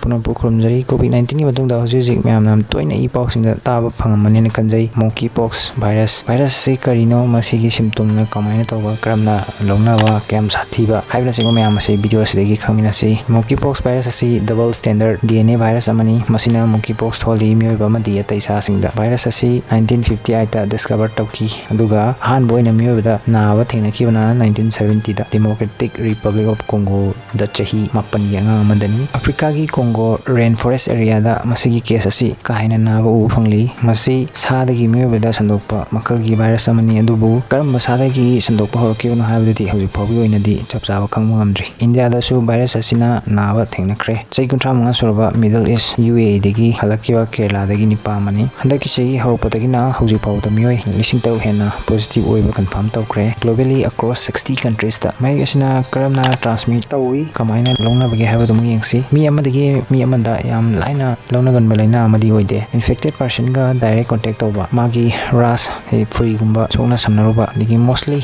पुनःपु खुरमजरी COVID-19 की मतुंग दा हौजिक ma'am नाम तोइना इ पाउसिंग दा ताब फंगमने कंजई monkeypox virus से karino मसीगी सिम्टम ना कमायना तौबा करमना लौनाबा कैम साथीबा हाइबना सिगो मैम से वीडियो सेगी खमिना से monkeypox virus asi double standard DNA virus amani masina monkeypox tholi mioiba amadi ataisa singda virus asi 1958 da discover tauki aduga han boina mioiba da naaba thengnakhibana 1970 da Democratic Republic of Congo da chahi mapan yanga amadani Africa gi Congo rainforest area da masigi case asi kaina naaba u phangli masi sadagi mioiba da sandokpa makal gi virus amani adubu karam sadagi sandokpa horkibana haibadi hojik phobi oinadi chapchaba khangma ngamdri India da su virus asina naaba thengnakhre chai kuntra manga surba Middle East UAE dagi halakiwa Kerala dagi nipa mani handaki chai horpatagi na hojik pawda mioi lising tau hena positive oiba confirm tawkre globally across 60 countries da mai asina karamna transmit tawi kamaina longna bagi habadu mu yengsi mi amadagi mi amanda yam laina longna gan balaina amadi oide infected person ga direct contact tawba magi ras free gumba songna samnaruba digi mostly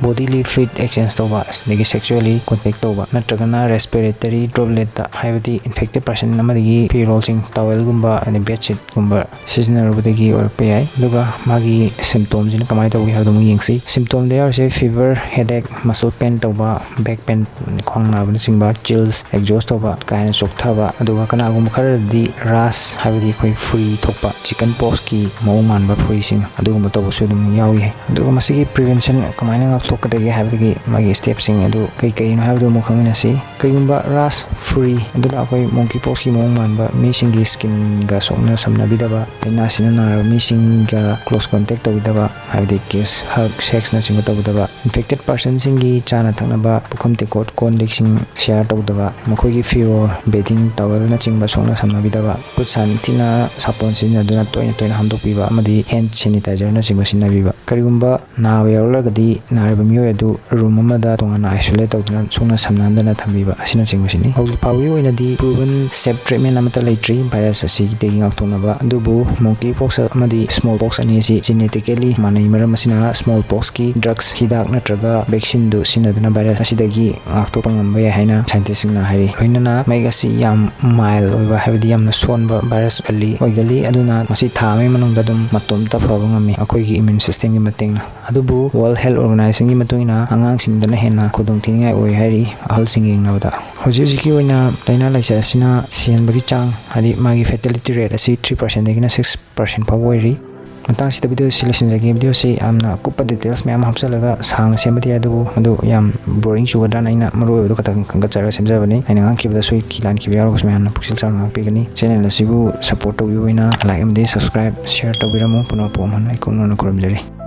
bodily fluid exchange tawba digi sexually contact tawba natragana respiratory droplet da haibadi infected person amadagi payroll sing towel gumba and bedsheet gumba seasonarubadagi orpa yai duga magi symptoms in kamai tawi hadu mu yengsi symptom they are say fever headache muscle pain tawba back pain khong na ban singba chills exhaust tawba kaina soktaba aduga kana gum kharadi ras haibadi khoi free thokpa chicken pox ki mau manba free sing aduga tawu su dum yawi aduga masigi prevention kamaina ngap thokadagi haibadi magi steps sing adu kai no habdu mu khangina si kaigumba ras free aduga koi monkeypox ki mau manba mi singi skin ga sokna samna bidaba ina sinana mi singa close contact tawidaba haibadi case hug sex na singa tawidaba infected person singi chana thaknaba pukham te coat contact sing share tawdaba makoi gi fever bedding towel na chingba sokna samna bidaba put sanithina sapon sin aduna toina hamdokpiba amadi hand sanitizer na chingba sinabiba karigumba na yawlagadi nariba mio edu room amada tongana isolate tawduna sokna samnandana thambiba asina chingba hauji pawi oinadi proven safe treatment amata leitri virus asi degi ngaktonaba adubu monkeypox amadi smallpox ani si genetically manai maram asina smallpox ki drugs hidak natraga vaccine du sinaduna virus asidagi ngaktopa ngamba ya haina scientist na hari hoinana maigasi yam mild oiba habidi yamna sonba virus ali oigali aduna masi thame manungda dum matom ta problem akoi gi immune system gi matengna adubu World Health Organization gi matungina angang singdana hena khudong tingai oi hari ahal singing nawda hoji ki oina laina laisa asina sianbagi chang hadi magi fatality rate asi 3% degina 6% pawori matang sida video selection jagi video si amna kupa details me am hapsalaga sang sembati adu yam boring sugadra naina maro edu kata kangachara semjabani aina ngang kibda sui kilan kibiyaro kosme amna puksil char ngang pegani channel asibu support to you ina like and subscribe share to biramu puno pomhan ikono na korum jari